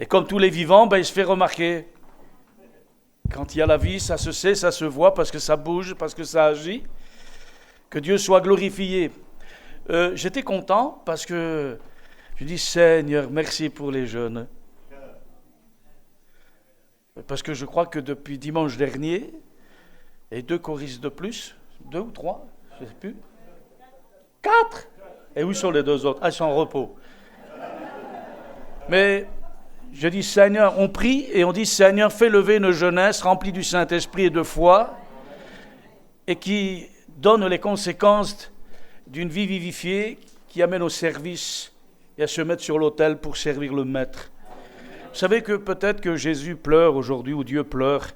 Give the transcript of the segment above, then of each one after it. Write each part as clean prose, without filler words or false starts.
Et comme tous les vivants, il se fait remarquer. Quand il y a la vie, ça se sait, ça se voit, parce que ça bouge, parce que ça agit. Que Dieu soit glorifié. J'étais content parce que je dis Seigneur, merci pour les jeunes. Parce que je crois que depuis dimanche dernier, et 2 choristes de plus, 2 ou 3, je ne sais plus, 4. Et où sont les 2 autres? Ah, ils sont en repos. Mais je dis Seigneur, on prie et on dit Seigneur, fais lever une jeunesse remplie du Saint-Esprit et de foi et qui donne les conséquences d'une vie vivifiée qui amène au service et à se mettre sur l'autel pour servir le Maître. Vous savez que peut-être que Jésus pleure aujourd'hui ou Dieu pleure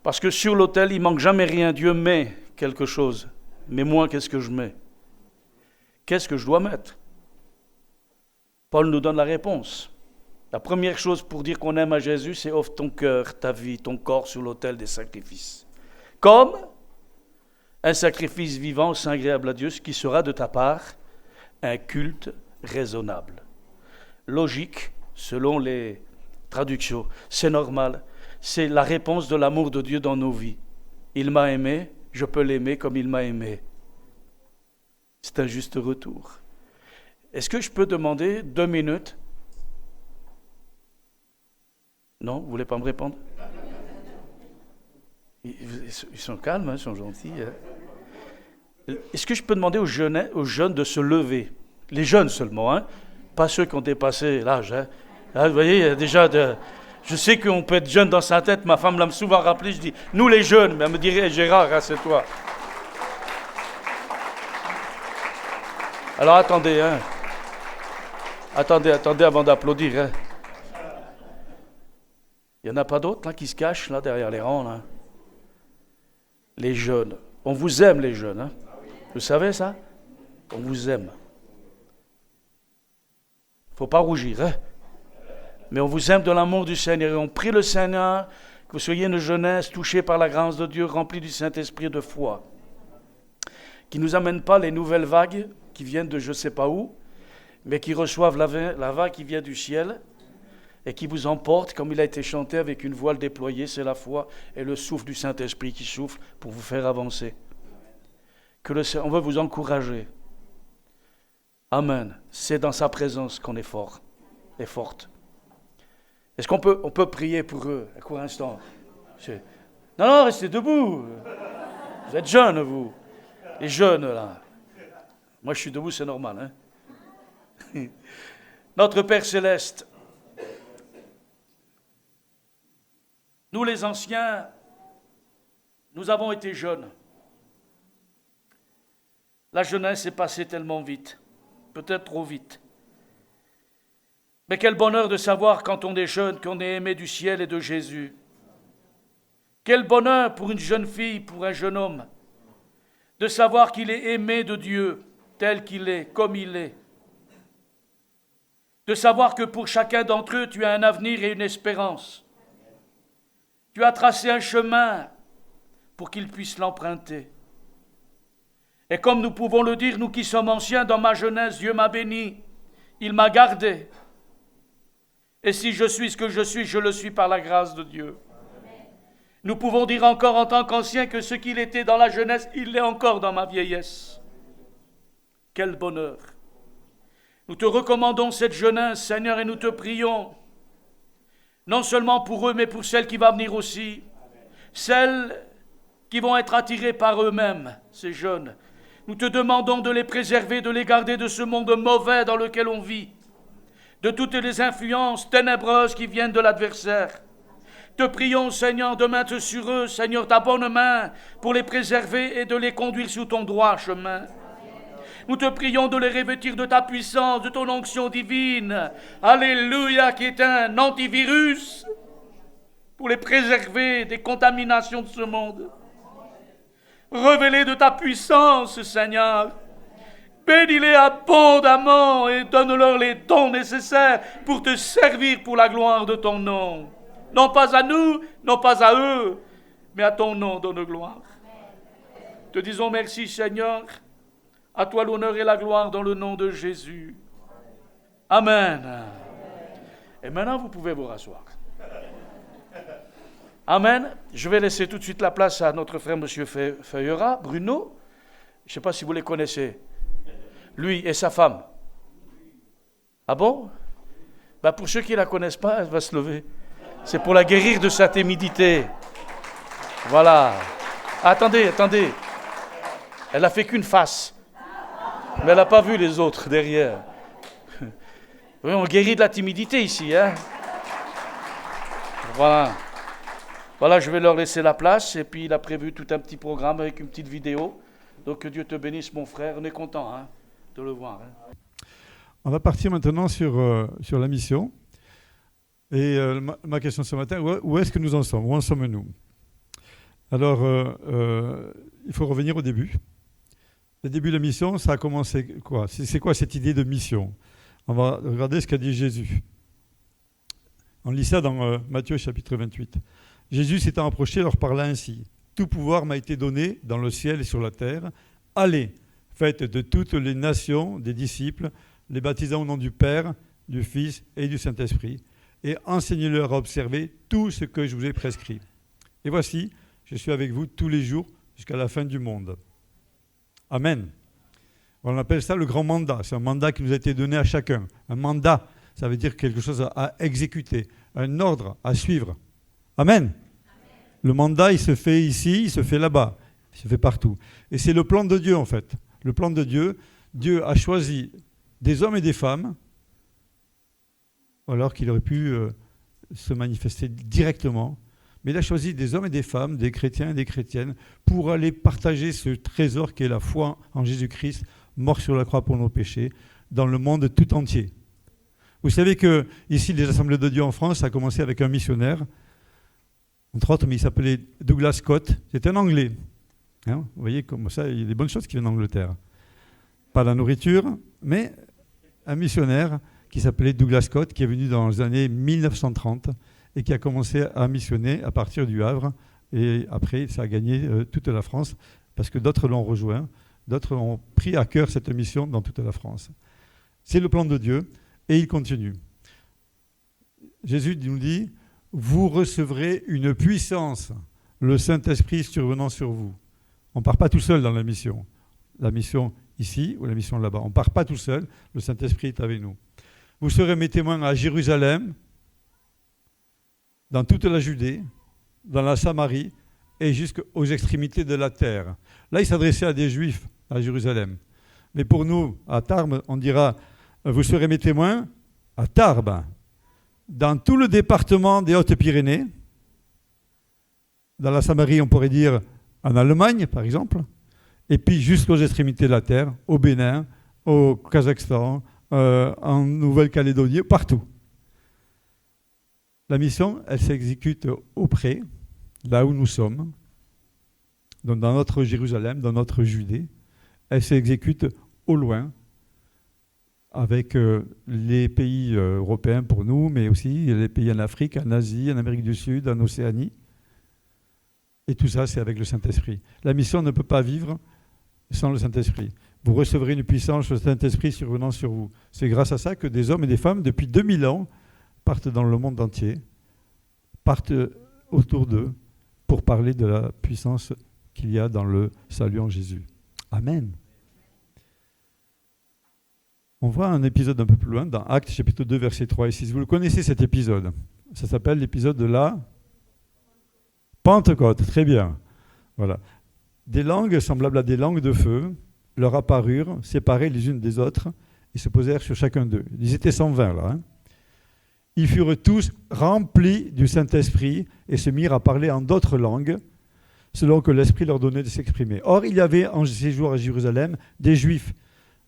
parce que sur l'autel, il manque jamais rien. Dieu met quelque chose. Mais moi, qu'est-ce que je mets? Qu'est-ce que je dois mettre? Paul nous donne la réponse. La première chose pour dire qu'on aime à Jésus, c'est offre ton cœur, ta vie, ton corps sur l'autel des sacrifices. Comme un sacrifice vivant, saint, agréable à Dieu, ce qui sera de ta part un culte raisonnable. Logique, selon les traductions. C'est normal. C'est la réponse de l'amour de Dieu dans nos vies. Il m'a aimé, je peux l'aimer comme il m'a aimé. C'est un juste retour. Est-ce que je peux demander 2 minutes? Non, vous ne voulez pas me répondre? Ils sont calmes, hein, ils sont gentils. Hein. Est-ce que je peux demander aux jeunes de se lever? Les jeunes seulement, hein? Pas ceux qui ont dépassé l'âge. Hein. Là, vous voyez, il y a déjà je sais qu'on peut être jeune dans sa tête, ma femme l'a souvent rappelé, je dis, nous les jeunes, mais elle me dirait, Gérard, assieds-toi. Alors attendez, hein. Attendez avant d'applaudir, hein. Il n'y en a pas d'autres là qui se cachent là derrière les rangs là. Les jeunes. On vous aime les jeunes. Hein? Vous savez ça? On vous aime. Il ne faut pas rougir. Hein? Mais on vous aime de l'amour du Seigneur. Et on prie le Seigneur que vous soyez une jeunesse touchée par la grâce de Dieu, remplie du Saint-Esprit et de foi. Qui ne nous amène pas les nouvelles vagues qui viennent de je ne sais pas où, mais qui reçoivent la vague qui vient du ciel. Et qui vous emporte, comme il a été chanté, avec une voile déployée, c'est la foi et le souffle du Saint-Esprit qui souffle pour vous faire avancer. On veut vous encourager. Amen. C'est dans sa présence qu'on est fort et forte. Est-ce qu'on peut prier pour eux un court instant? Non, restez debout. Vous êtes jeunes, vous. Les jeunes, là. Moi, je suis debout, c'est normal. Hein? Notre Père Céleste, nous, les anciens, nous avons été jeunes. La jeunesse est passée tellement vite, peut-être trop vite. Mais quel bonheur de savoir quand on est jeune qu'on est aimé du ciel et de Jésus. Quel bonheur pour une jeune fille, pour un jeune homme, de savoir qu'il est aimé de Dieu tel qu'il est, comme il est. De savoir que pour chacun d'entre eux, tu as un avenir et une espérance. Tu as tracé un chemin pour qu'ils puissent l'emprunter. Et comme nous pouvons le dire, nous qui sommes anciens, dans ma jeunesse, Dieu m'a béni, il m'a gardé. Et si je suis ce que je suis, je le suis par la grâce de Dieu. Nous pouvons dire encore en tant qu'anciens que ce qu'il était dans la jeunesse, il l'est encore dans ma vieillesse. Quel bonheur! Nous te recommandons cette jeunesse, Seigneur, et nous te prions, non seulement pour eux, mais pour celles qui vont venir aussi, celles qui vont être attirées par eux-mêmes, ces jeunes. Nous te demandons de les préserver, de les garder de ce monde mauvais dans lequel on vit, de toutes les influences ténébreuses qui viennent de l'adversaire. Te prions, Seigneur, de mettre sur eux, Seigneur, ta bonne main pour les préserver et de les conduire sur ton droit chemin. Nous te prions de les revêtir de ta puissance, de ton onction divine. Alléluia, qui est un antivirus pour les préserver des contaminations de ce monde. Révèle de ta puissance, Seigneur. Bénis-les abondamment et donne-leur les dons nécessaires pour te servir pour la gloire de ton nom. Non pas à nous, non pas à eux, mais à ton nom donne gloire. Te disons merci, Seigneur. À toi l'honneur et la gloire dans le nom de Jésus. Amen. Et maintenant, vous pouvez vous rasseoir. Amen. Je vais laisser tout de suite la place à notre frère M. Feuillera, Bruno. Je ne sais pas si vous les connaissez. Lui et sa femme. Ah bon? Pour ceux qui ne la connaissent pas, elle va se lever. C'est pour la guérir de sa timidité. Voilà. Attendez. Elle n'a fait qu'une face. Mais elle n'a pas vu les autres derrière. Oui, on guérit de la timidité ici. Hein? Voilà, je vais leur laisser la place. Et puis, il a prévu tout un petit programme avec une petite vidéo. Donc, que Dieu te bénisse, mon frère. On est content de le voir. Hein. On va partir maintenant sur la mission. Et ma question ce matin, où est-ce que nous en sommes? Où en sommes-nous? Alors, il faut revenir au début. Le début de la mission, ça a commencé quoi? C'est quoi cette idée de mission? On va regarder ce qu'a dit Jésus. On lit ça dans Matthieu chapitre 28. Jésus s'étant approché leur parla ainsi. Tout pouvoir m'a été donné dans le ciel et sur la terre. Allez, faites de toutes les nations des disciples, les baptisant au nom du Père, du Fils et du Saint-Esprit, et enseignez-leur à observer tout ce que je vous ai prescrit. Et voici, je suis avec vous tous les jours jusqu'à la fin du monde. Amen. On appelle ça le grand mandat. C'est un mandat qui nous a été donné à chacun. Un mandat, ça veut dire quelque chose à exécuter, un ordre à suivre. Amen. Le mandat, il se fait ici, il se fait là-bas, il se fait partout. Et c'est le plan de Dieu, en fait. Le plan de Dieu, Dieu a choisi des hommes et des femmes, alors qu'il aurait pu se manifester directement. Mais il a choisi des hommes et des femmes, des chrétiens et des chrétiennes, pour aller partager ce trésor qui est la foi en Jésus-Christ, mort sur la croix pour nos péchés, dans le monde tout entier. Vous savez que ici, les Assemblées de Dieu en France, ça a commencé avec un missionnaire, entre autres, mais il s'appelait Douglas Scott. C'était un Anglais. Hein, vous voyez, comme ça, il y a des bonnes choses qui viennent d'Angleterre. Pas la nourriture, mais un missionnaire qui s'appelait Douglas Scott, qui est venu dans les années 1930 et qui a commencé à missionner à partir du Havre. Et après, ça a gagné toute la France parce que d'autres l'ont rejoint. D'autres ont pris à cœur cette mission dans toute la France. C'est le plan de Dieu et il continue. Jésus nous dit, vous recevrez une puissance, le Saint-Esprit survenant sur vous. On ne part pas tout seul dans la mission. La mission ici ou la mission là-bas. On ne part pas tout seul, le Saint-Esprit est avec nous. Vous serez mes témoins à Jérusalem, dans toute la Judée, dans la Samarie et jusqu'aux extrémités de la terre. Là, il s'adressait à des Juifs à Jérusalem. Mais pour nous, à Tarbes, on dira, vous serez mes témoins à Tarbes, dans tout le département des Hautes-Pyrénées. Dans la Samarie, on pourrait dire en Allemagne, par exemple. Et puis jusqu'aux extrémités de la terre, au Bénin, au Kazakhstan, en Nouvelle-Calédonie, partout. La mission, elle s'exécute auprès, là où nous sommes, donc dans notre Jérusalem, dans notre Judée. Elle s'exécute au loin, avec les pays européens pour nous, mais aussi les pays en Afrique, en Asie, en Amérique du Sud, en Océanie. Et tout ça, c'est avec le Saint-Esprit. La mission ne peut pas vivre sans le Saint-Esprit. Vous recevrez une puissance, le Saint-Esprit survenant sur vous. C'est grâce à ça que des hommes et des femmes, depuis 2000 ans, partent dans le monde entier, partent autour d'eux pour parler de la puissance qu'il y a dans le salut en Jésus. Amen. On voit un épisode un peu plus loin, dans Actes chapitre 2, versets 3 et 6. Vous le connaissez cet épisode. Ça s'appelle l'épisode de la Pentecôte. Très bien. Voilà. Des langues semblables à des langues de feu leur apparurent, séparées les unes des autres, et se posèrent sur chacun d'eux. Ils étaient 120 là. Hein. Ils furent tous remplis du Saint-Esprit et se mirent à parler en d'autres langues, selon que l'Esprit leur donnait de s'exprimer. Or, il y avait en séjour à Jérusalem des Juifs,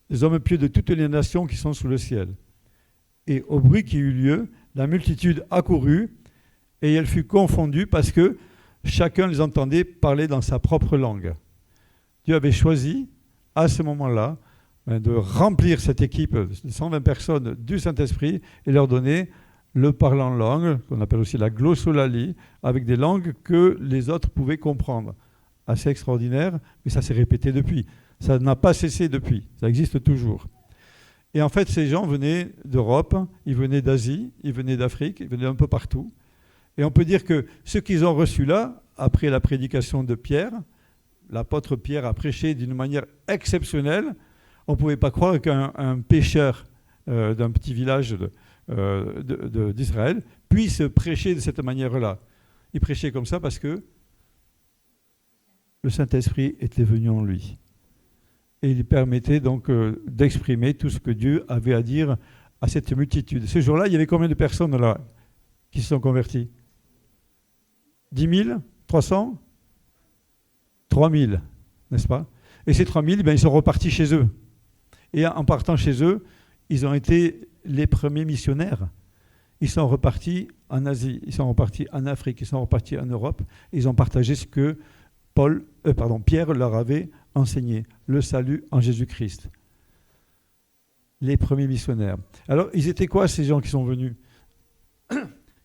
des hommes pieux de toutes les nations qui sont sous le ciel. Et au bruit qui eut lieu, la multitude accourut, et elle fut confondue parce que chacun les entendait parler dans sa propre langue. Dieu avait choisi, à ce moment-là, de remplir cette équipe de 120 personnes du Saint-Esprit et leur donner le parler en langue, qu'on appelle aussi la glossolalie, avec des langues que les autres pouvaient comprendre. Assez extraordinaire, mais ça s'est répété depuis. Ça n'a pas cessé depuis, ça existe toujours. Et en fait, ces gens venaient d'Europe, ils venaient d'Asie, ils venaient d'Afrique, ils venaient un peu partout. Et on peut dire que ce qu'ils ont reçu là, après la prédication de Pierre, l'apôtre Pierre a prêché d'une manière exceptionnelle. On ne pouvait pas croire qu'un pêcheur d'un petit village d'Israël puisse prêcher de cette manière-là. Il prêchait comme ça parce que le Saint-Esprit était venu en lui. Et il permettait donc d'exprimer tout ce que Dieu avait à dire à cette multitude. Ce jour-là, il y avait combien de personnes là qui se sont converties? 10 000? 300? 3 000, n'est-ce pas? Et ces 3 000, ils sont repartis chez eux. Et en partant chez eux, ils ont été les premiers missionnaires. Ils sont repartis en Asie, ils sont repartis en Afrique, ils sont repartis en Europe. Ils ont partagé ce que Pierre leur avait enseigné, le salut en Jésus-Christ. Les premiers missionnaires. Alors, ils étaient quoi ces gens qui sont venus?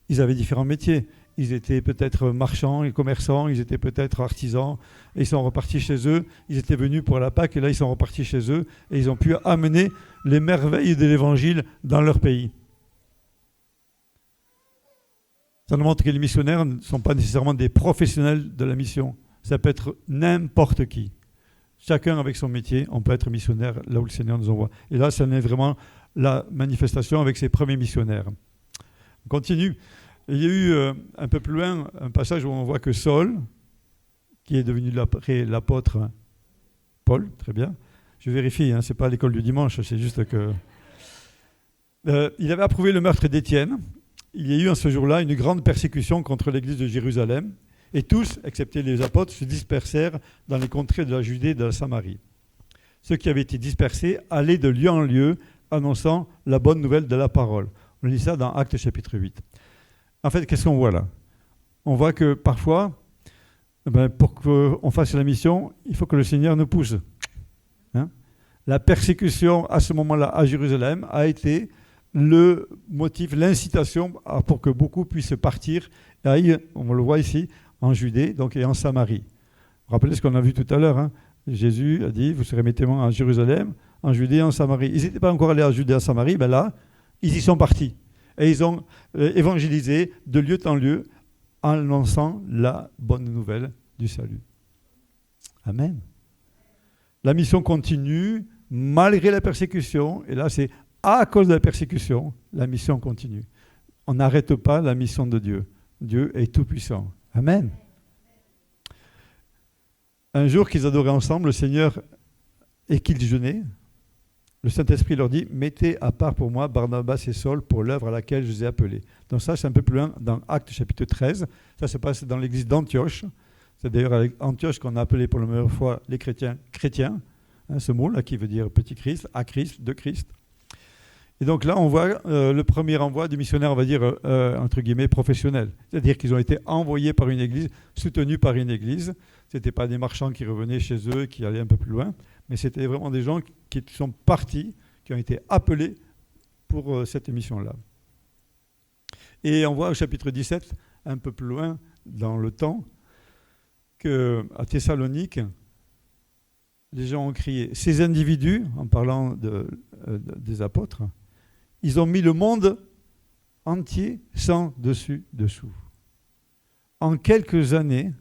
Ils avaient différents métiers. Ils étaient peut-être marchands et commerçants, ils étaient peut-être artisans, et ils sont repartis chez eux. Ils étaient venus pour la Pâque, et là, ils sont repartis chez eux, et ils ont pu amener les merveilles de l'Évangile dans leur pays. Ça nous montre que les missionnaires ne sont pas nécessairement des professionnels de la mission. Ça peut être n'importe qui. Chacun avec son métier, on peut être missionnaire là où le Seigneur nous envoie. Et là, ça en est vraiment la manifestation avec ces premiers missionnaires. On continue. Il y a eu un peu plus loin un passage où on voit que Saul, qui est devenu après l'apôtre Paul, très bien, je vérifie, ce n'est pas l'école du dimanche, c'est juste que... il avait approuvé le meurtre d'Étienne. Il y a eu en ce jour-là une grande persécution contre l'église de Jérusalem, et tous, excepté les apôtres, se dispersèrent dans les contrées de la Judée et de la Samarie. Ceux qui avaient été dispersés allaient de lieu en lieu, annonçant la bonne nouvelle de la parole. On lit ça dans Actes chapitre 8. En fait, qu'est-ce qu'on voit là? On voit que parfois, pour qu'on fasse la mission, il faut que le Seigneur nous pousse. La persécution à ce moment-là à Jérusalem a été le motif, l'incitation pour que beaucoup puissent partir, on le voit ici, en Judée et en Samarie. Rappelez ce qu'on a vu tout à l'heure. Jésus a dit, vous serez mes témoins à Jérusalem, en Judée et en Samarie. Ils n'étaient pas encore allés à Judée et en Samarie, là, ils y sont partis. Et ils ont évangélisé de lieu en lieu en annonçant la bonne nouvelle du salut. Amen. La mission continue malgré la persécution. Et là, c'est à cause de la persécution, la mission continue. On n'arrête pas la mission de Dieu. Dieu est tout-puissant. Amen. Un jour qu'ils adoraient ensemble le Seigneur et qu'ils jeûnaient, le Saint-Esprit leur dit « Mettez à part pour moi Barnabas et Saul pour l'œuvre à laquelle je vous ai appelés. » Donc ça, c'est un peu plus loin dans Actes chapitre 13. Ça se passe dans l'église d'Antioche. C'est d'ailleurs avec Antioche qu'on a appelé pour la première fois les chrétiens, ce mot-là qui veut dire petit Christ, à Christ, de Christ. Et donc là, on voit le premier envoi du missionnaire, on va dire, entre guillemets, professionnel. C'est-à-dire qu'ils ont été envoyés par une église, soutenus par une église. Ce n'étaient pas des marchands qui revenaient chez eux, qui allaient un peu plus loin, mais c'était vraiment des gens qui sont partis, qui ont été appelés pour cette mission-là. Et on voit au chapitre 17, un peu plus loin dans le temps, qu'à Thessalonique, les gens ont crié. Ces individus, en parlant des apôtres, ils ont mis le monde entier sans dessus-dessous. En quelques années,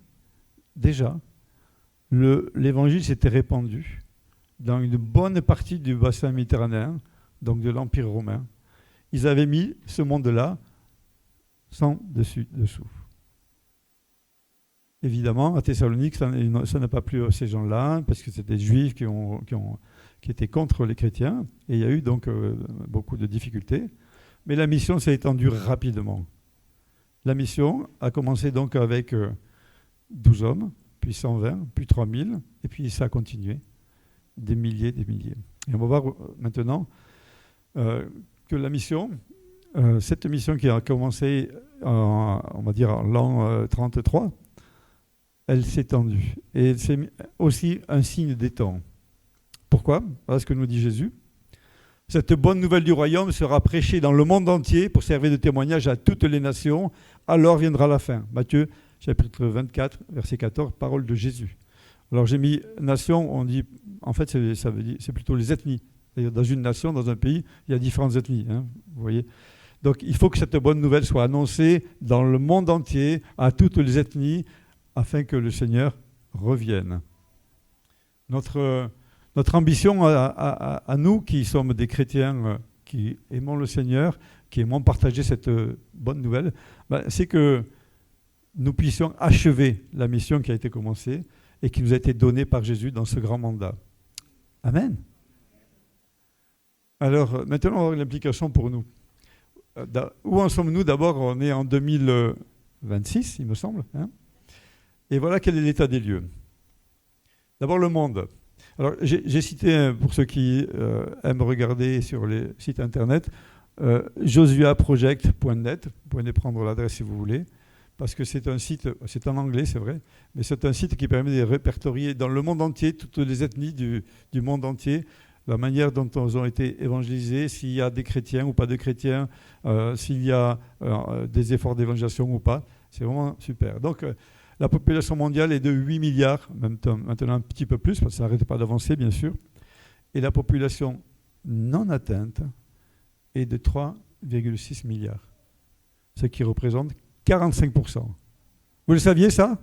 déjà, l'évangile s'était répandu dans une bonne partie du bassin méditerranéen, donc de l'Empire romain. Ils avaient mis ce monde-là sans dessus-dessous. Évidemment, à Thessalonique, ça n'a pas plu à ces gens-là, parce que c'était des Juifs qui étaient contre les chrétiens, et il y a eu donc beaucoup de difficultés. Mais la mission s'est étendue rapidement. La mission a commencé donc avec 12 hommes, puis 120, puis 3000, et puis ça a continué, des milliers. Et on va voir maintenant que la mission, cette mission qui a commencé, on va dire, en l'an 33, elle s'est étendue. Et c'est aussi un signe des temps. Pourquoi? Voilà ce que nous dit Jésus. Cette bonne nouvelle du royaume sera prêchée dans le monde entier pour servir de témoignage à toutes les nations. Alors viendra la fin. Matthieu, chapitre 24, verset 14, parole de Jésus. Alors j'ai mis nation, on dit, en fait c'est plutôt les ethnies. C'est-à-dire dans une nation, dans un pays, il y a différentes ethnies. Vous voyez. Donc il faut que cette bonne nouvelle soit annoncée dans le monde entier, à toutes les ethnies, afin que le Seigneur revienne. Notre ambition à nous qui sommes des chrétiens qui aimons le Seigneur, qui aimons partager cette bonne nouvelle, c'est que nous puissions achever la mission qui a été commencée et qui nous a été donnée par Jésus dans ce grand mandat. Amen. Alors maintenant, on va voir l'implication pour nous. Où en sommes-nous? D'abord, on est en 2026, il me semble. Et voilà quel est l'état des lieux. D'abord, le monde. Alors, j'ai cité, pour ceux qui aiment regarder sur les sites internet, josuaproject.net. Vous pouvez prendre l'adresse si vous voulez, parce que c'est un site, c'est en anglais, c'est vrai, mais c'est un site qui permet de répertorier dans le monde entier toutes les ethnies du monde entier, la manière dont elles ont été évangélisées, s'il y a des chrétiens ou pas de chrétiens, s'il y a des efforts d'évangélisation ou pas. C'est vraiment super. Donc, la population mondiale est de 8 milliards, maintenant un petit peu plus, parce que ça n'arrête pas d'avancer, bien sûr. Et la population non atteinte est de 3,6 milliards, ce qui représente 45%. Vous le saviez, ça?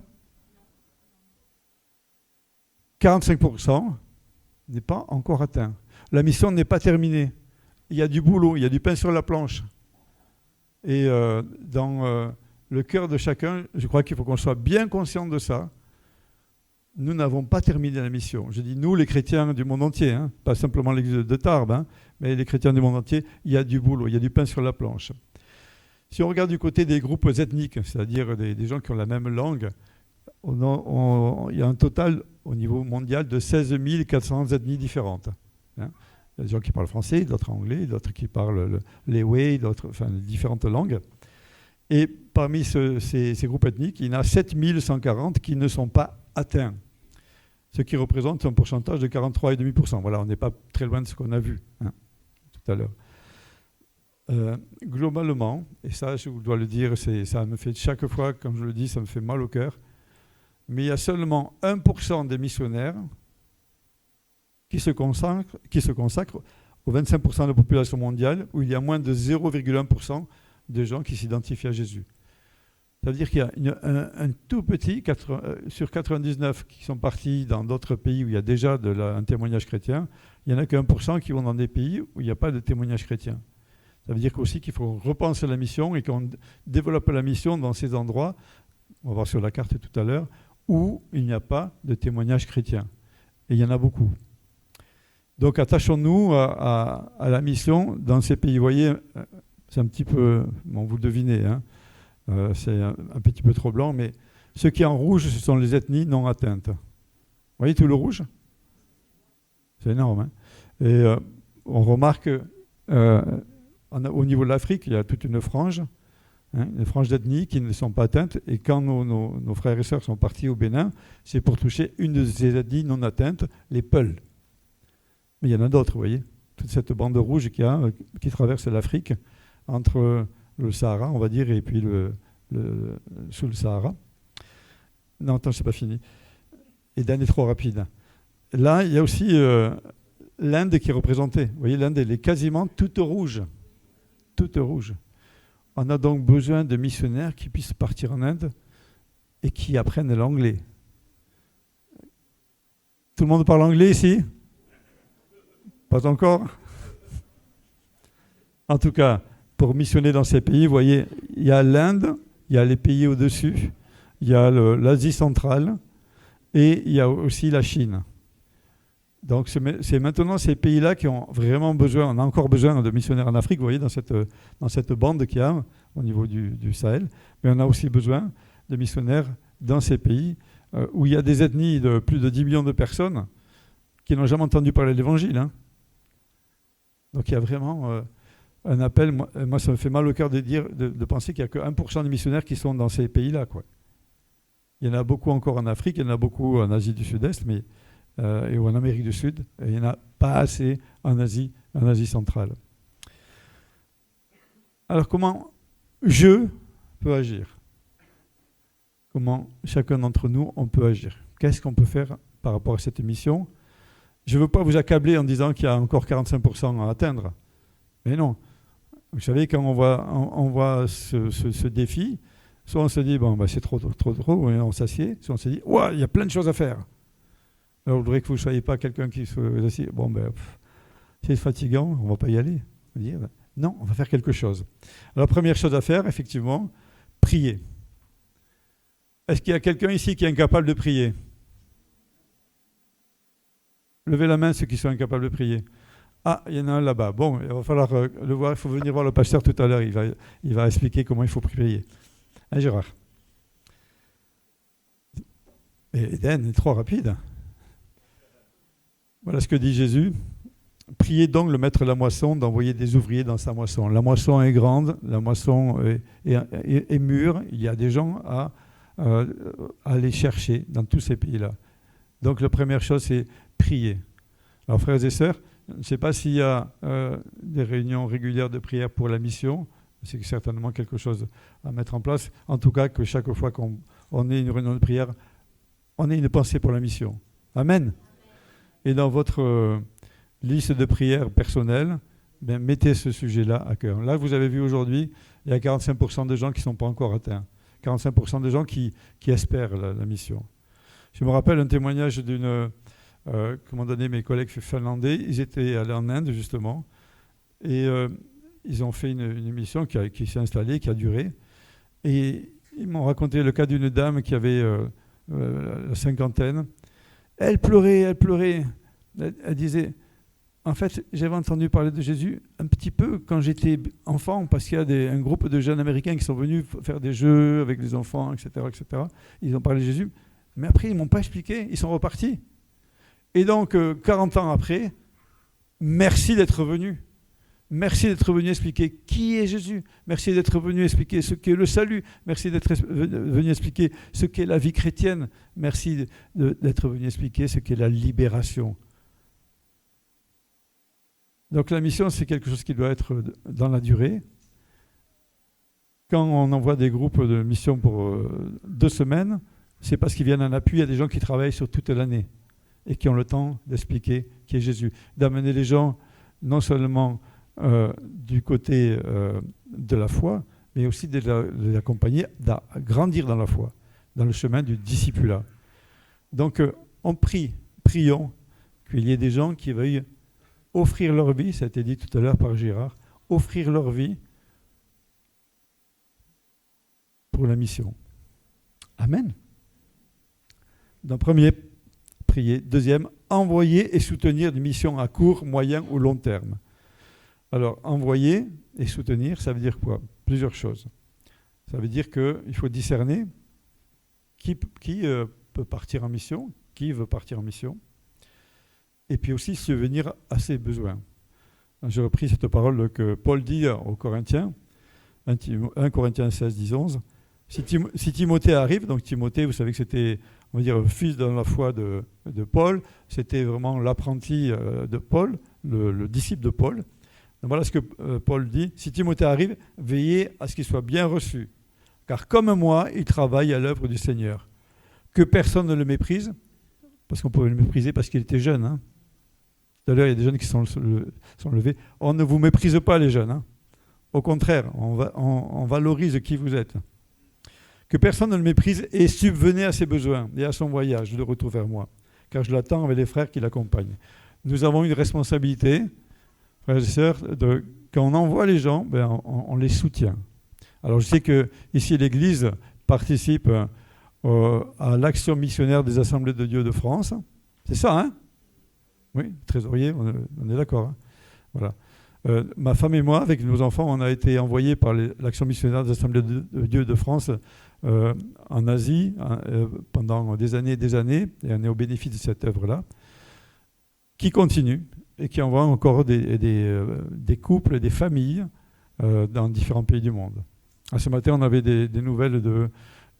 45% n'est pas encore atteint. La mission n'est pas terminée. Il y a du boulot, il y a du pain sur la planche. Et dans le cœur de chacun, je crois qu'il faut qu'on soit bien conscient de ça. Nous n'avons pas terminé la mission. Je dis nous, les chrétiens du monde entier, pas simplement l'église de Tarbes, mais les chrétiens du monde entier, il y a du boulot, il y a du pain sur la planche. Si on regarde du côté des groupes ethniques, c'est-à-dire des gens qui ont la même langue, il y a un total au niveau mondial de 16 400 ethnies différentes. Il y a des gens qui parlent français, d'autres anglais, d'autres qui parlent l'Ewe, d'autres, différentes langues. Et parmi ces groupes ethniques, il y en a 7 140 qui ne sont pas atteints, ce qui représente un pourcentage de 43,5%. Voilà, on n'est pas très loin de ce qu'on a vu tout à l'heure. Globalement, et ça je vous dois le dire, ça me fait chaque fois, comme je le dis, ça me fait mal au cœur, mais il y a seulement 1% des missionnaires qui se consacrent aux 25% de la population mondiale, où il y a moins de 0,1% de gens qui s'identifient à Jésus. Ça veut dire qu'il y a un tout petit, sur 99 qui sont partis dans d'autres pays où il y a déjà un témoignage chrétien, il n'y en a que 1% qui vont dans des pays où il n'y a pas de témoignage chrétien. Ça veut dire aussi qu'il faut repenser la mission et qu'on développe la mission dans ces endroits, on va voir sur la carte tout à l'heure, où il n'y a pas de témoignage chrétien. Et il y en a beaucoup. Donc attachons-nous à la mission dans ces pays. Vous voyez, c'est un petit peu, bon, vous le devinez, c'est un petit peu trop blanc, mais ce qui est en rouge, ce sont les ethnies non atteintes. Vous voyez tout le rouge? C'est énorme. Et on remarque au niveau de l'Afrique, il y a toute une frange d'ethnies qui ne sont pas atteintes. Et quand nos frères et sœurs sont partis au Bénin, c'est pour toucher une de ces ethnies non atteintes, les Peuls. Mais il y en a d'autres, vous voyez. Toute cette bande rouge qui traverse l'Afrique entre le Sahara, on va dire, et puis sous le Sahara. Non, attends, c'est pas fini. Et Dan est trop rapide. Là, il y a aussi l'Inde qui est représentée. Vous voyez, l'Inde, elle est quasiment toute rouge. Toute rouge. On a donc besoin de missionnaires qui puissent partir en Inde et qui apprennent l'anglais. Tout le monde parle anglais ici? Pas encore? En tout cas, pour missionner dans ces pays, vous voyez, il y a l'Inde, il y a les pays au-dessus, il y a l'Asie centrale et il y a aussi la Chine. Donc c'est maintenant ces pays-là qui ont vraiment besoin, on a encore besoin de missionnaires en Afrique, vous voyez, dans cette bande qu'il y a au niveau du Sahel, mais on a aussi besoin de missionnaires dans ces pays où il y a des ethnies de plus de 10 millions de personnes qui n'ont jamais entendu parler de l'Évangile. Donc il y a vraiment un appel, moi ça me fait mal au cœur de penser qu'il n'y a que 1% des missionnaires qui sont dans ces pays-là, quoi. Il y en a beaucoup encore en Afrique, il y en a beaucoup en Asie du Sud-Est, et en Amérique du Sud, et il n'y en a pas assez en Asie centrale. Alors comment je peux agir? Comment chacun d'entre nous on peut agir? Qu'est-ce qu'on peut faire par rapport à cette mission? Je ne veux pas vous accabler en disant qu'il y a encore 45% à atteindre. Mais non. Vous savez, quand on voit ce défi, soit on se dit, bon, c'est trop, et on s'assied, soit on se dit, ouais, il y a plein de choses à faire. Alors, je voudrais que vous ne soyez pas quelqu'un qui se assied. Bon, c'est fatigant, on ne va pas y aller. Non, on va faire quelque chose. Alors, première chose à faire, effectivement, prier. Est-ce qu'il y a quelqu'un ici qui est incapable de prier? Levez la main ceux qui sont incapables de prier. Ah, il y en a un là-bas. Bon, il va falloir le voir. Il faut venir voir le pasteur tout à l'heure. Il va expliquer comment il faut prier. Hein, Gérard? Et Eden est trop rapide. Voilà ce que dit Jésus. Priez donc le maître de la moisson d'envoyer des ouvriers dans sa moisson. La moisson est grande, la moisson est mûre. Il y a des gens à aller chercher dans tous ces pays-là. Donc la première chose, c'est prier. Alors frères et sœurs, je ne sais pas s'il y a des réunions régulières de prière pour la mission. C'est certainement quelque chose à mettre en place. En tout cas, que chaque fois qu'on ait une réunion de prière, on ait une pensée pour la mission. Amen. Et dans votre liste de prières personnelle, mettez ce sujet-là à cœur. Là, vous avez vu aujourd'hui, il y a 45% de gens qui ne sont pas encore atteints. 45% de gens qui espèrent la mission. Je me rappelle un témoignage comment donner mes collègues finlandais. Ils étaient allés en Inde, justement, et ils ont fait une mission qui s'est installée, qui a duré. Et ils m'ont raconté le cas d'une dame qui avait la cinquantaine. Elle pleurait. Elle disait, en fait, j'avais entendu parler de Jésus un petit peu quand j'étais enfant, parce qu'il y a un groupe de jeunes américains qui sont venus faire des jeux avec les enfants, etc., etc. Ils ont parlé de Jésus, mais après, ils ne m'ont pas expliqué, ils sont repartis. Et donc, 40 ans après, merci d'être venu. Merci d'être venu expliquer qui est Jésus. Merci d'être venu expliquer ce qu'est le salut. Merci d'être venu expliquer ce qu'est la vie chrétienne. Merci d'être venu expliquer ce qu'est la libération. Donc la mission, c'est quelque chose qui doit être dans la durée. Quand on envoie des groupes de mission pour 2 semaines, c'est parce qu'ils viennent en appui à des gens qui travaillent sur toute l'année et qui ont le temps d'expliquer qui est Jésus. D'amener les gens non seulement du côté de la foi, mais aussi de les accompagner à grandir dans la foi, dans le chemin du discipulat. Donc prions qu'il y ait des gens qui veuillent offrir leur vie, ça a été dit tout à l'heure par Gérard, offrir leur vie pour la mission. Amen. Donc premier, prier. Deuxième, envoyer et soutenir des missions à court, moyen ou long terme. Alors, envoyer et soutenir, ça veut dire quoi? Plusieurs choses. Ça veut dire qu'il faut discerner qui peut partir en mission, qui veut partir en mission, et puis aussi subvenir à ses besoins. J'ai repris cette parole que Paul dit aux Corinthiens, 1 Corinthiens 16, 10, 11. Si Timothée arrive, donc Timothée, vous savez que c'était, on va dire, fils dans la foi de Paul, c'était vraiment l'apprenti de Paul, le disciple de Paul. Donc voilà ce que Paul dit. Si Timothée arrive, veillez à ce qu'il soit bien reçu. Car comme moi, il travaille à l'œuvre du Seigneur. Que personne ne le méprise, parce qu'on pouvait le mépriser parce qu'il était jeune. Hein. Tout à l'heure, il y a des jeunes qui sont levés. On ne vous méprise pas, les jeunes. Hein. Au contraire, on valorise qui vous êtes. Que personne ne le méprise et subvenez à ses besoins et à son voyage de retour vers moi. Car je l'attends avec les frères qui l'accompagnent. Nous avons une responsabilité, frères et sœurs, quand on envoie les gens, on les soutient. Alors je sais que ici l'Église participe à l'action missionnaire des Assemblées de Dieu de France. C'est ça, hein? Oui, trésorier, on est d'accord. Hein? Voilà. Ma femme et moi, avec nos enfants, on a été envoyés par l'action missionnaire des Assemblées de Dieu de France en Asie pendant des années, et on est au bénéfice de cette œuvre-là, qui continue et qui envoie encore des couples, des familles dans différents pays du monde. Ce matin, on avait des nouvelles de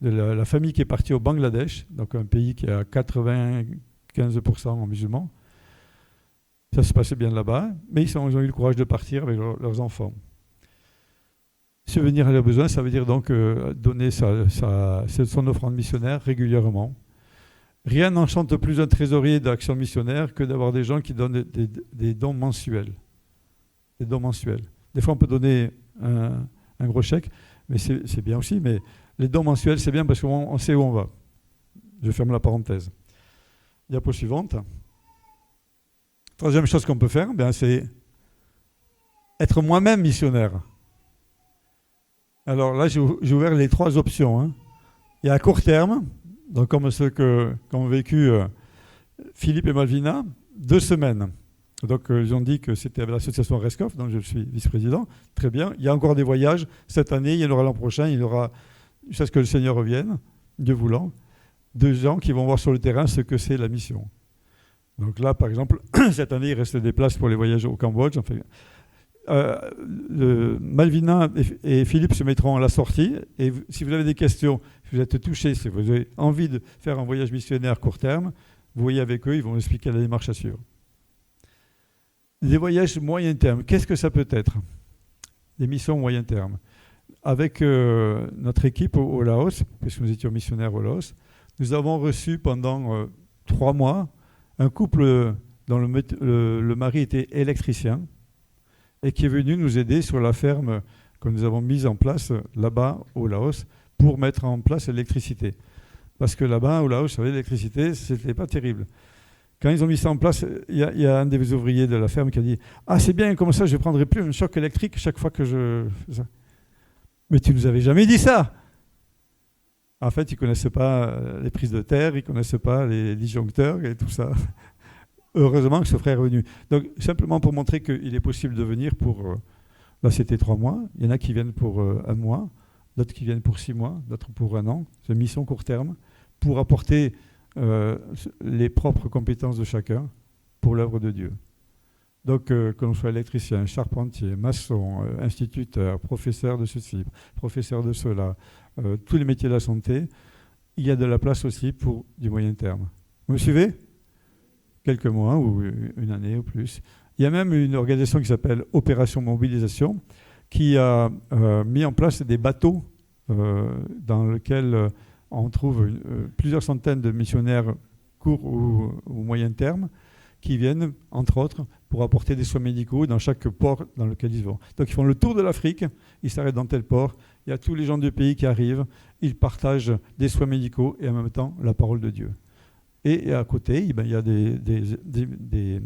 la famille qui est partie au Bangladesh, donc un pays qui est à 95% en musulmans. Ça se passait bien là-bas, mais ils ont eu le courage de partir avec leurs enfants. Subvenir à leurs besoins, ça veut dire donc donner son offrande missionnaire régulièrement. Rien n'enchante plus un trésorier d'Action missionnaire que d'avoir des gens qui donnent des dons mensuels. Des dons mensuels. Des fois, on peut donner un gros chèque, mais c'est bien aussi. Mais les dons mensuels, c'est bien parce qu'on sait où on va. Je ferme la parenthèse. Diapo suivante. Troisième chose qu'on peut faire, c'est être moi-même missionnaire. Alors là, j'ai ouvert les 3 options. Hein. Il y a à court terme, donc comme ceux qu'ont vécu Philippe et Malvina, 2 semaines. Donc ils ont dit que c'était avec l'association Rescoff, dont je suis vice-président. Très bien. Il y a encore des voyages. Cette année, il y en aura l'an prochain. Il y aura, jusqu'à ce que le Seigneur revienne, Dieu voulant, 2 gens qui vont voir sur le terrain ce que c'est la mission. Donc là, par exemple, cette année, il reste des places pour les voyages au Cambodge. Enfin, Malvina et Philippe se mettront à la sortie. Et si vous avez des questions, si vous êtes touchés, si vous avez envie de faire un voyage missionnaire court terme, vous voyez avec eux, ils vont vous expliquer la démarche à suivre. Les voyages moyen terme, qu'est-ce que ça peut être? Des missions moyen terme. Avec notre équipe au Laos, puisque nous étions missionnaires au Laos, nous avons reçu pendant 3 mois un couple dont le mari était électricien et qui est venu nous aider sur la ferme que nous avons mise en place là-bas au Laos pour mettre en place l'électricité. Parce que là-bas au Laos, vous savez, l'électricité, c'était pas terrible. Quand ils ont mis ça en place, il y a un des ouvriers de la ferme qui a dit « Ah, c'est bien, comme ça, je ne prendrai plus un choc électrique chaque fois que je fais ça. » Mais tu ne nous avais jamais dit ça. En fait, ils ne connaissaient pas les prises de terre, ils ne connaissaient pas les disjoncteurs et tout ça. Heureusement que ce frère est venu. Donc, simplement pour montrer qu'il est possible de venir pour... là, c'était 3 mois. Il y en a qui viennent pour 1 mois, d'autres qui viennent pour 6 mois, d'autres pour 1 an. C'est une mission court terme pour apporter les propres compétences de chacun pour l'œuvre de Dieu. Donc, que l'on soit électricien, charpentier, maçon, instituteur, professeur de ceci, professeur de cela, tous les métiers de la santé, il y a de la place aussi pour du moyen terme. Vous me suivez? Quelques mois ou 1 année ou plus. Il y a même une organisation qui s'appelle Opération Mobilisation qui a mis en place des bateaux dans lesquels on trouve plusieurs centaines de missionnaires court ou moyen terme qui viennent, entre autres, pour apporter des soins médicaux dans chaque port dans lequel ils vont. Donc ils font le tour de l'Afrique, ils s'arrêtent dans tel port, il y a tous les gens du pays qui arrivent, ils partagent des soins médicaux et en même temps la parole de Dieu. Et à côté, il y a des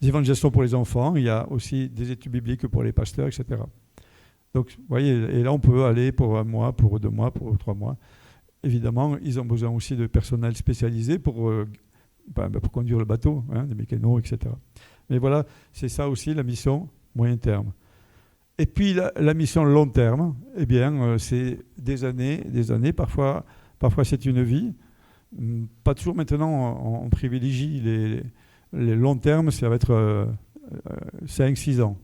évangélisations pour les enfants, il y a aussi des études bibliques pour les pasteurs, etc. Donc, vous voyez, et là on peut aller pour 1 mois, pour 2 mois, pour 3 mois. Évidemment, ils ont besoin aussi de personnel spécialisé pour conduire le bateau, hein, des mécanos, etc. Mais voilà, c'est ça aussi la mission moyen terme. Et puis la mission long terme, eh bien, c'est des années, parfois c'est une vie. Pas toujours maintenant, on privilégie les longs termes, ça va être 5-6 ans.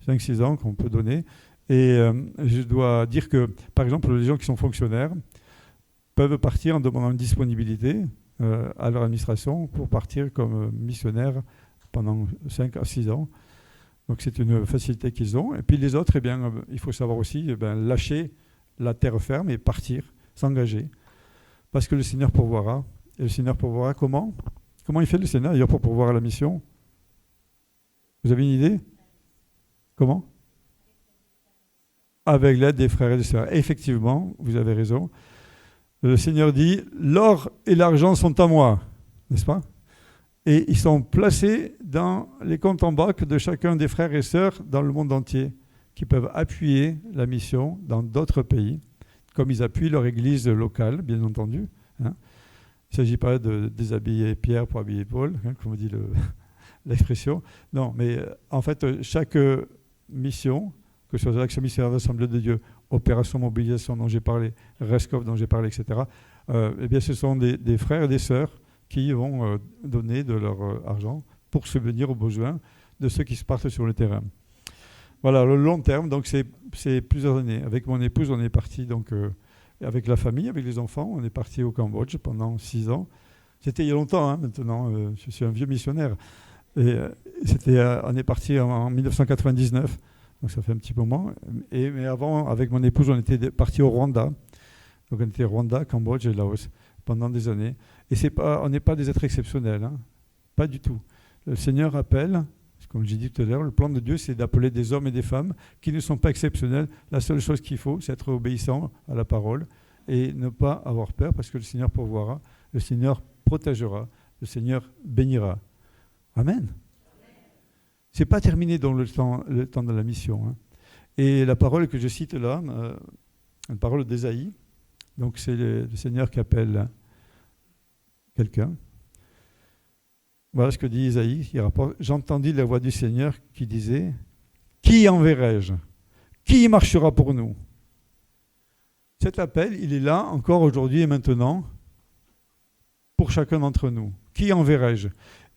5-6 ans qu'on peut donner. Et je dois dire que, par exemple, les gens qui sont fonctionnaires peuvent partir en demandant une disponibilité à leur administration pour partir comme missionnaire pendant 5 à 6 ans. Donc c'est une facilité qu'ils ont. Et puis les autres, eh bien, il faut savoir aussi lâcher la terre ferme et partir, s'engager. Parce que le Seigneur pourvoira. Et le Seigneur pourvoira comment? Comment il fait le Seigneur d'ailleurs pour pourvoir à la mission? Vous avez une idée? Comment? Avec l'aide des frères et des sœurs. Effectivement, vous avez raison. Le Seigneur dit, l'or et l'argent sont à moi, n'est-ce pas? Et ils sont placés dans les comptes en banque de chacun des frères et sœurs dans le monde entier, qui peuvent appuyer la mission dans d'autres pays, comme ils appuient leur église locale, bien entendu. Hein. Il ne s'agit pas de déshabiller Pierre pour habiller Paul, hein, comme dit l'expression. Non, mais en fait, chaque mission, que ce soit l'Action missionnaire de l'Assemblée de Dieu, Opération Mobilisation dont j'ai parlé, Rescoff dont j'ai parlé, etc., eh bien, ce sont des frères et des sœurs qui vont donner de leur argent pour subvenir aux besoins de ceux qui se partent sur le terrain. Voilà, le long terme, donc c'est plusieurs années. Avec mon épouse, on est parti donc, avec la famille, avec les enfants, on est parti au Cambodge pendant 6 ans. C'était il y a longtemps, hein, maintenant, je suis un vieux missionnaire. Et on est parti en 1999, donc ça fait un petit moment. Mais avant, avec mon épouse, on était parti au Rwanda. Donc on était au Rwanda, Cambodge et Laos pendant des années. Et on n'est pas des êtres exceptionnels, hein. Pas du tout. Le Seigneur appelle, comme j'ai dit tout à l'heure, le plan de Dieu, c'est d'appeler des hommes et des femmes qui ne sont pas exceptionnels. La seule chose qu'il faut, c'est être obéissant à la parole et ne pas avoir peur, parce que le Seigneur pourvoira, le Seigneur protégera, le Seigneur bénira. Amen. Ce n'est pas terminé dans le temps de la mission, hein. Et la parole que je cite là, une parole d'Ésaïe, donc c'est le Seigneur qui appelle quelqu'un. Voilà ce que dit Ésaïe, il rapporte: j'entendis la voix du Seigneur qui disait: qui enverrai-je? Qui marchera pour nous? Cet appel, il est là encore aujourd'hui et maintenant pour chacun d'entre nous. Qui enverrai-je?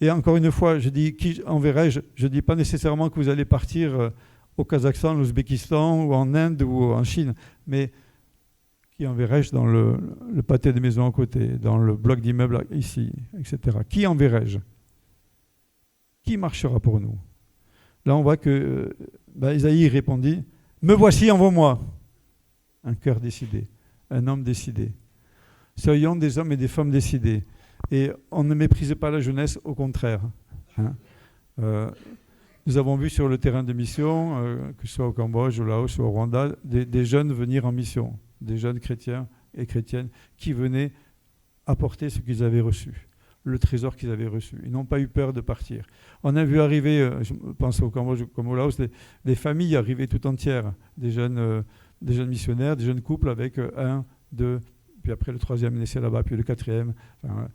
Et encore une fois, je dis qui enverrai-je? Je ne dis pas nécessairement que vous allez partir au Kazakhstan, l'Ouzbékistan ou en Inde ou en Chine, mais qui enverrai-je dans le pâté de maison à côté, dans le bloc d'immeuble ici, etc. Qui enverrai-je? Qui marchera pour nous? Là, on voit que Ésaïe répondit: me voici, envoie-moi. Un cœur décidé, un homme décidé. Soyons des hommes et des femmes décidés. Et on ne méprise pas la jeunesse, au contraire, hein. Nous avons vu sur le terrain de mission, que ce soit au Cambodge, au Laos ou au Rwanda, des jeunes venir en mission, des jeunes chrétiens et chrétiennes qui venaient apporter ce qu'ils avaient reçu, le trésor qu'ils avaient reçu. Ils n'ont pas eu peur de partir. On a vu arriver, je pense au Cambodge comme au Laos, des familles arriver tout entières, des jeunes missionnaires, des jeunes couples avec un, deux, puis après le troisième naissait là-bas, puis le quatrième. Enfin,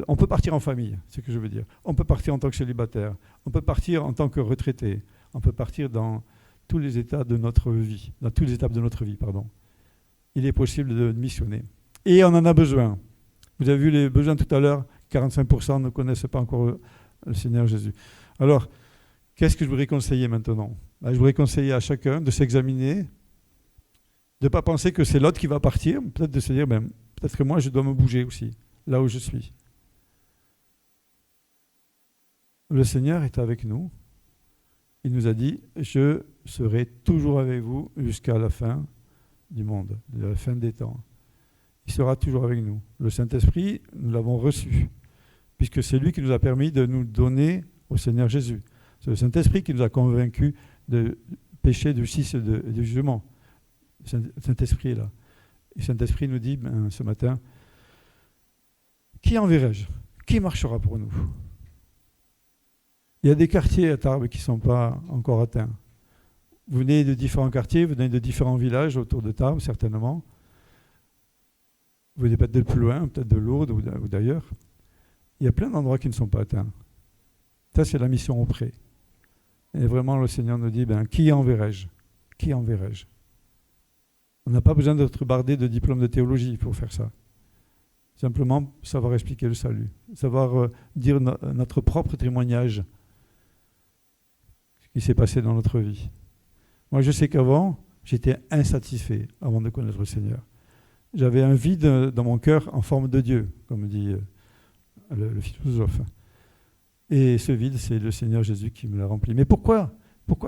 on peut partir en famille, c'est ce que je veux dire. On peut partir en tant que célibataire, on peut partir en tant que retraité, on peut partir dans tous les états de notre vie, dans toutes les étapes de notre vie, pardon. Il est possible de missionner. Et on en a besoin. Vous avez vu les besoins tout à l'heure, 45% ne connaissent pas encore le Seigneur Jésus. Alors, qu'est-ce que je voudrais conseiller maintenant? Je voudrais conseiller à chacun de s'examiner, de ne pas penser que c'est l'autre qui va partir, peut-être de se dire, peut-être que moi je dois me bouger aussi, là où je suis. Le Seigneur est avec nous. Il nous a dit: je serai toujours avec vous jusqu'à la fin du monde, de la fin des temps. Il sera toujours avec nous. Le Saint-Esprit, nous l'avons reçu, puisque c'est lui qui nous a permis de nous donner au Seigneur Jésus. C'est le Saint-Esprit qui nous a convaincus de péché, de justice et de jugement. Le Saint-Esprit est là. Et le Saint-Esprit nous dit ce matin: qui enverrai-je? Qui marchera pour nous? Il y a des quartiers à Tarbes qui ne sont pas encore atteints. Vous venez de différents quartiers, vous venez de différents villages autour de Tarbes, certainement. Vous venez peut-être de plus loin, peut-être de Lourdes ou d'ailleurs. Il y a plein d'endroits qui ne sont pas atteints. Ça, c'est la mission auprès. Et vraiment, le Seigneur nous dit: qui enverrai-je? Qui enverrai-je? On n'a pas besoin d'être bardé de diplôme de théologie pour faire ça. Simplement savoir expliquer le salut, savoir dire notre propre témoignage, ce qui s'est passé dans notre vie. Moi, je sais qu'avant, j'étais insatisfait avant de connaître le Seigneur. J'avais un vide dans mon cœur en forme de Dieu, comme dit le philosophe. Et ce vide, c'est le Seigneur Jésus qui me l'a rempli. Mais pourquoi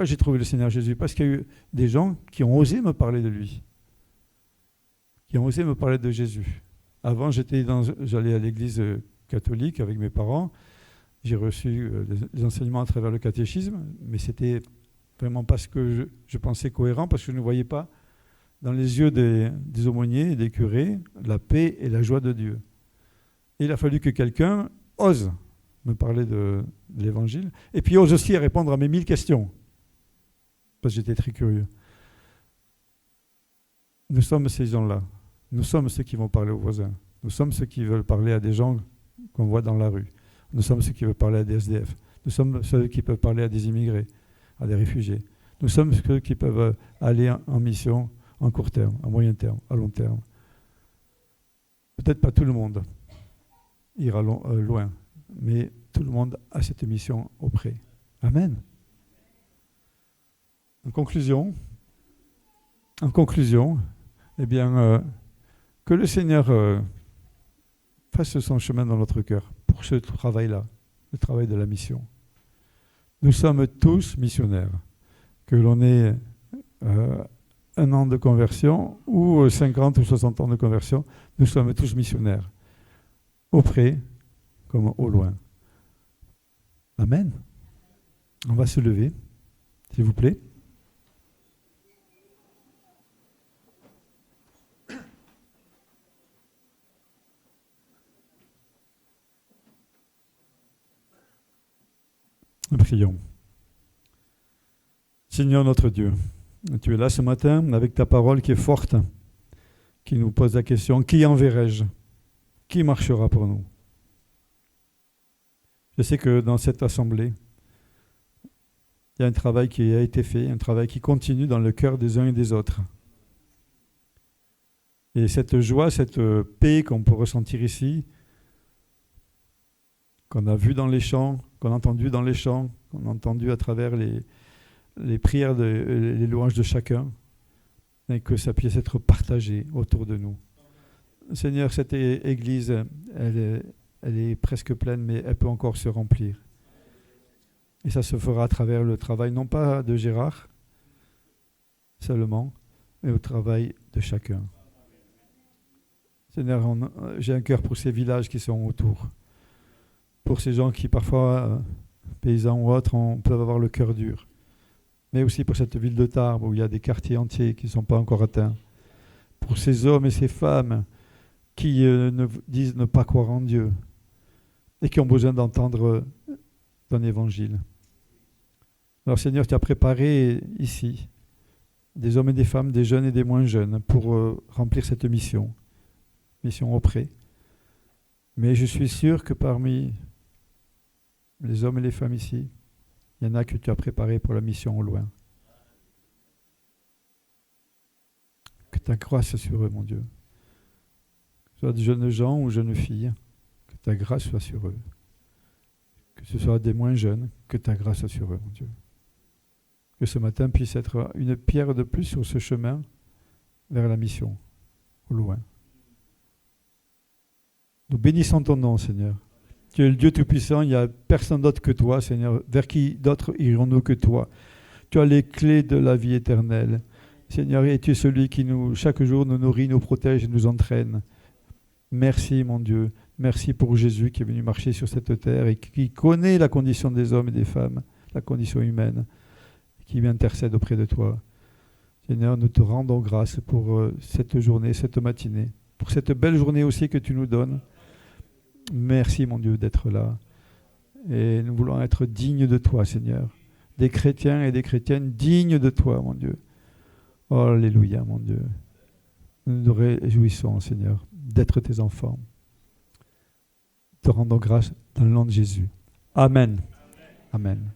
j'ai trouvé le Seigneur Jésus? Parce qu'il y a eu des gens qui ont osé me parler de lui, qui ont osé me parler de Jésus. Avant, j'allais à l'église catholique avec mes parents. J'ai reçu des enseignements à travers le catéchisme, mais c'était vraiment pas ce que je pensais cohérent, parce que je ne voyais pas dans les yeux des aumôniers et des curés la paix et la joie de Dieu. Et il a fallu que quelqu'un ose me parler de l'Évangile, et puis ose aussi répondre à mes 1000 questions, parce que j'étais très curieux. Nous sommes ces gens-là. Nous sommes ceux qui vont parler aux voisins. Nous sommes ceux qui veulent parler à des gens qu'on voit dans la rue. Nous sommes ceux qui veulent parler à des SDF. Nous sommes ceux qui peuvent parler à des immigrés, à des réfugiés. Nous sommes ceux qui peuvent aller en mission en court terme, à moyen terme, à long terme. Peut-être pas tout le monde ira loin, mais tout le monde a cette mission auprès. Amen. En conclusion, eh bien, que le Seigneur fasse son chemin dans notre cœur pour ce travail-là, le travail de la mission. Nous sommes tous missionnaires, que l'on ait 1 an de conversion ou 50 ou 60 ans de conversion, nous sommes tous missionnaires, auprès comme au loin. Amen. On va se lever, s'il vous plaît. Prions. Seigneur notre Dieu, tu es là ce matin avec ta parole qui est forte, qui nous pose la question, qui enverrai-je? Qui marchera pour nous? Je sais que dans cette assemblée, il y a un travail qui a été fait, un travail qui continue dans le cœur des uns et des autres. Et cette joie, cette paix qu'on peut ressentir ici, qu'on a vu dans les chants, qu'on a entendu dans les chants, qu'on a entendu à travers les prières, les louanges de chacun, et que ça puisse être partagé autour de nous. Seigneur, cette église, elle est presque pleine, mais elle peut encore se remplir. Et ça se fera à travers le travail, non pas de Gérard seulement, mais au travail de chacun. Seigneur, j'ai un cœur pour ces villages qui sont autour. Pour ces gens qui parfois, paysans ou autres, peuvent avoir le cœur dur. Mais aussi pour cette ville de Tarbes où il y a des quartiers entiers qui ne sont pas encore atteints. Pour ces hommes et ces femmes qui disent ne pas croire en Dieu et qui ont besoin d'entendre ton évangile. Alors Seigneur, tu as préparé ici des hommes et des femmes, des jeunes et des moins jeunes pour remplir cette mission auprès. Mais je suis sûr que parmi les hommes et les femmes ici, il y en a que tu as préparé pour la mission au loin. Que ta grâce sur eux, mon Dieu. Que ce soit des jeunes gens ou jeunes filles, que ta grâce soit sur eux. Que ce soit des moins jeunes, que ta grâce soit sur eux, mon Dieu. Que ce matin puisse être une pierre de plus sur ce chemin vers la mission, au loin. Nous bénissons ton nom, Seigneur. Tu es le Dieu Tout-Puissant, il n'y a personne d'autre que toi, Seigneur. Vers qui d'autre irons-nous que toi? Tu as les clés de la vie éternelle. Seigneur, et tu es celui qui chaque jour nous nourrit, nous protège et nous entraîne. Merci, mon Dieu. Merci pour Jésus qui est venu marcher sur cette terre et qui connaît la condition des hommes et des femmes, la condition humaine, qui intercède auprès de toi. Seigneur, nous te rendons grâce pour cette journée, cette matinée, pour cette belle journée aussi que tu nous donnes. Merci, mon Dieu, d'être là. Et nous voulons être dignes de toi, Seigneur. Des chrétiens et des chrétiennes dignes de toi, mon Dieu. Oh, alléluia, mon Dieu. Nous nous réjouissons, Seigneur, d'être tes enfants. Te rendons grâce dans le nom de Jésus. Amen. Amen.